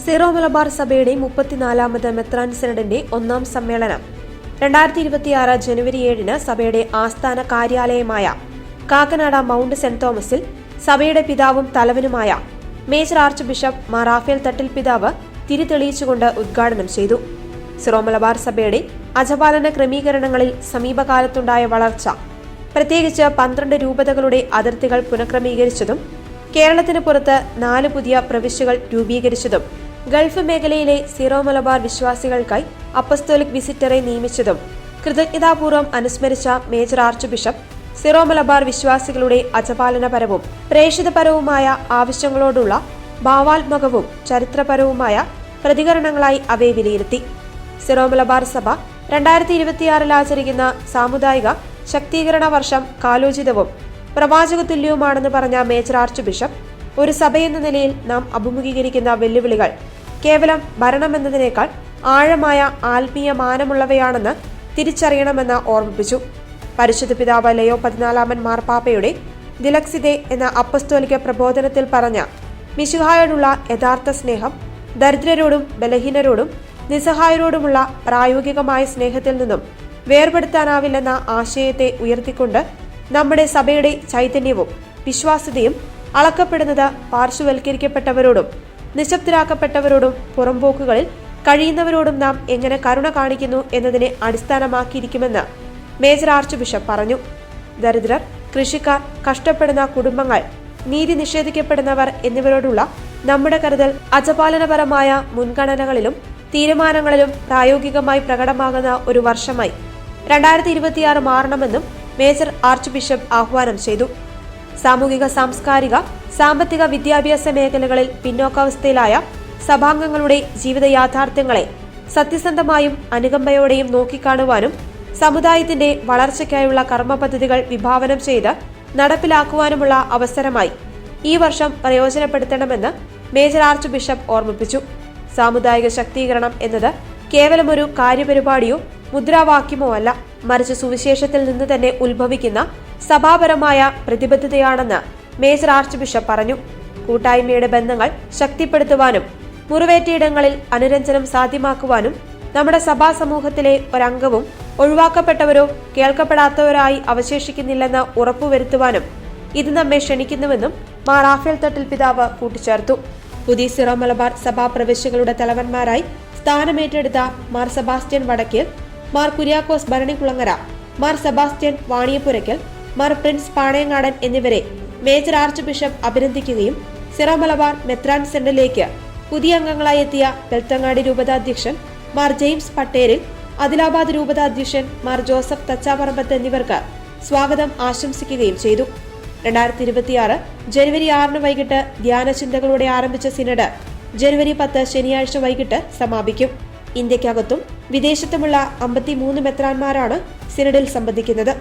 Syro Malabar സഭയുടെ 34ാമത് മെത്രാൻ സിനഡിന്റെ ഒന്നാം സമ്മേളനം 2026 ജനുവരി 7 സഭയുടെ ആസ്ഥാന കാര്യാലയമായ കാക്കനാട മൗണ്ട് സെന്റ് തോമസിൽ സഭയുടെ പിതാവും തലവനുമായ major archbishop Mar Raphael Thattil പിതാവ് തിരിതെളിയിച്ചുകൊണ്ട് ഉദ്ഘാടനം ചെയ്തു. സിറോ മലബാർ സഭയുടെ അജപാലന ക്രമീകരണങ്ങളിൽ സമീപകാലത്തുണ്ടായ വളർച്ച, പ്രത്യേകിച്ച് 12 രൂപതകളുടെ അതിർത്തികൾ പുനഃക്രമീകരിച്ചതും കേരളത്തിന് പുറത്ത് 4 പുതിയ പ്രവിശ്യകൾ രൂപീകരിച്ചതും ഗൾഫ് മേഖലയിലെ സിറോ മലബാർ വിശ്വാസികൾക്കായി അപ്പസ്തോലിക് വിസിറ്ററെ നിയമിച്ചതും കൃതജ്ഞതാപൂർവ്വം അനുസ്മരിച്ച major archbishop Syro Malabar വിശ്വാസികളുടെ അജപാലനപരവും പ്രേഷിതപരവുമായ ആവശ്യങ്ങളോടുള്ള ഭാവാത്മകവും ചരിത്രപരവുമായ പ്രതികരണങ്ങളായി അവയെ വിലയിരുത്തി. സിറോ മലബാർ സഭ 2026 ആചരിക്കുന്ന സാമുദായിക ശക്തീകരണ വർഷം കാലോചിതവും പ്രവാചകതുല്യവുമാണെന്ന് പറഞ്ഞ മേജർ ആർച്ച് ബിഷപ്പ്, ഒരു സഭയെന്ന നിലയിൽ നാം അഭിമുഖീകരിക്കുന്ന വെല്ലുവിളികൾ കേവലം ഭരണമെന്നതിനേക്കാൾ ആഴമായ ആത്മീയ മാനമുള്ളവയാണെന്ന് തിരിച്ചറിയണമെന്ന് ഓർമ്മിപ്പിച്ചു. പരിശുദ്ധ പിതാവ് ലയോ 14 മാർപ്പാപ്പയുടെ ദിലക്സിതെ എന്ന അപ്പസ്തോലിക പ്രബോധനത്തിൽ പറഞ്ഞ മിശിഹായോടുള്ള യഥാർത്ഥ സ്നേഹം ദരിദ്രരോടും ബലഹീനരോടും നിസ്സഹായരോടുമുള്ള പ്രായോഗികമായ സ്നേഹത്തിൽ നിന്നും വേർപെടുത്താനാവില്ലെന്ന ആശയത്തെ ഉയർത്തിക്കൊണ്ട് നമ്മുടെ സഭയുടെ ചൈതന്യവും വിശ്വാസ്യതയും അളക്കപ്പെടുന്നത് പാർശ്വവൽക്കരിക്കപ്പെട്ടവരോടും നിശബ്ദരാക്കപ്പെട്ടവരോടും പുറംപോക്കുകളിൽ കഴിയുന്നവരോടും നാം എങ്ങനെ കരുണ കാണിക്കുന്നു എന്നതിനെ അടിസ്ഥാനമാക്കിയിരിക്കുമെന്ന് മേജർ ആർച്ച് ബിഷപ്പ് പറഞ്ഞു. ദരിദ്രർ, കൃഷിക്കാർ, കഷ്ടപ്പെടുന്ന കുടുംബങ്ങൾ, നീതി നിഷേധിക്കപ്പെടുന്നവർ എന്നിവരോടുള്ള നമ്മുടെ കരുതൽ അജപാലനപരമായ മുൻഗണനകളിലും തീരുമാനങ്ങളിലും പ്രായോഗികമായി പ്രകടമാകുന്ന ഒരു വർഷമായി 2026 മാറണമെന്നും മേജർ ആർച്ച് ബിഷപ്പ് ആഹ്വാനം ചെയ്തു. സാമൂഹിക, സാംസ്കാരിക, സാമ്പത്തിക, വിദ്യാഭ്യാസ മേഖലകളിൽ പിന്നോക്കാവസ്ഥയിലായ സഭാംഗങ്ങളുടെ ജീവിത യാഥാർത്ഥ്യങ്ങളെ സത്യസന്ധമായും അനുകമ്പയോടെയും നോക്കിക്കാണുവാനും സമുദായത്തിന്റെ വളർച്ചയ്ക്കായുള്ള കർമ്മ പദ്ധതികൾ വിഭാവനം ചെയ്ത് നടപ്പിലാക്കുവാനുമുള്ള അവസരമായി ഈ വർഷം പ്രയോജനപ്പെടുത്തണമെന്ന് മേജർ ആർച്ച് ബിഷപ്പ് ഓർമ്മിപ്പിച്ചു. സാമുദായിക ശക്തീകരണം എന്നത് കേവലമൊരു കാര്യപരിപാടിയോ മുദ്രാവാക്യമോ അല്ല, മറിച്ച് സുവിശേഷത്തിൽ നിന്ന് തന്നെ ഉത്ഭവിക്കുന്ന സഭാപരമായ പ്രതിബദ്ധതയാണെന്ന് മേജർ ആർച്ച് ബിഷപ്പ് പറഞ്ഞു. കൂട്ടായ്മയുടെ ബന്ധങ്ങൾ ശക്തിപ്പെടുത്തുവാനും മുറിവേറ്റയിടങ്ങളിൽ അനുരഞ്ജനം സാധ്യമാക്കുവാനും നമ്മുടെ സഭാ സമൂഹത്തിലെ ഒരംഗവും ഒഴിവാക്കപ്പെട്ടവരോ കേൾക്കപ്പെടാത്തവരായി അവശേഷിക്കുന്നില്ലെന്ന് ഉറപ്പുവരുത്തുവാനും ഇത് നമ്മെ ക്ഷണിക്കുന്നുവെന്നും മാർ റാഫേൽ തട്ടിൽ പിതാവ് കൂട്ടിച്ചേർത്തു. പുതിയ സിറോ മലബാർ സഭാ പ്രവിശ്യകളുടെ തലവന്മാരായി സ്ഥാനമേറ്റെടുത്ത മാർ സെബാസ്റ്റ്യൻ വടക്കേൽ, മാർ കുര്യാക്കോസ് ഭരണികുളങ്ങര, മാർ സെബാസ്റ്റ്യൻ വാണിയപ്പുരയ്ക്കൽ, മാർ പ്രിൻസ് പാണയങ്ങാടൻ എന്നിവരെ മേജർ ആർച്ച് ബിഷപ്പ് അഭിനന്ദിക്കുകയും സിറോ മലബാർ മെത്രാൻ സെന്ററിലേക്ക് പുതിയ അംഗങ്ങളായി എത്തിയ ബെൽത്തങ്ങാടി രൂപതാധ്യക്ഷൻ മാർ ജെയിംസ് പട്ടേരിൽ, ആദിലാബാദ് രൂപതാധ്യക്ഷൻ മാർ ജോസഫ് തച്ചാപറമ്പത്ത് എന്നിവർക്ക് സ്വാഗതം ആശംസിക്കുകയും ചെയ്തു. 2026 ജനുവരി 6 വൈകിട്ട് ധ്യാന ചിന്തകളോടെ ആരംഭിച്ച സിനഡ് ജനുവരി 10 ശനിയാഴ്ച വൈകിട്ട് സമാപിക്കും. ഇന്ത്യക്കകത്തും വിദേശത്തുമുള്ള 53 മെത്രാന്മാരാണ് സിനഡിൽ സംബന്ധിക്കുന്നത്.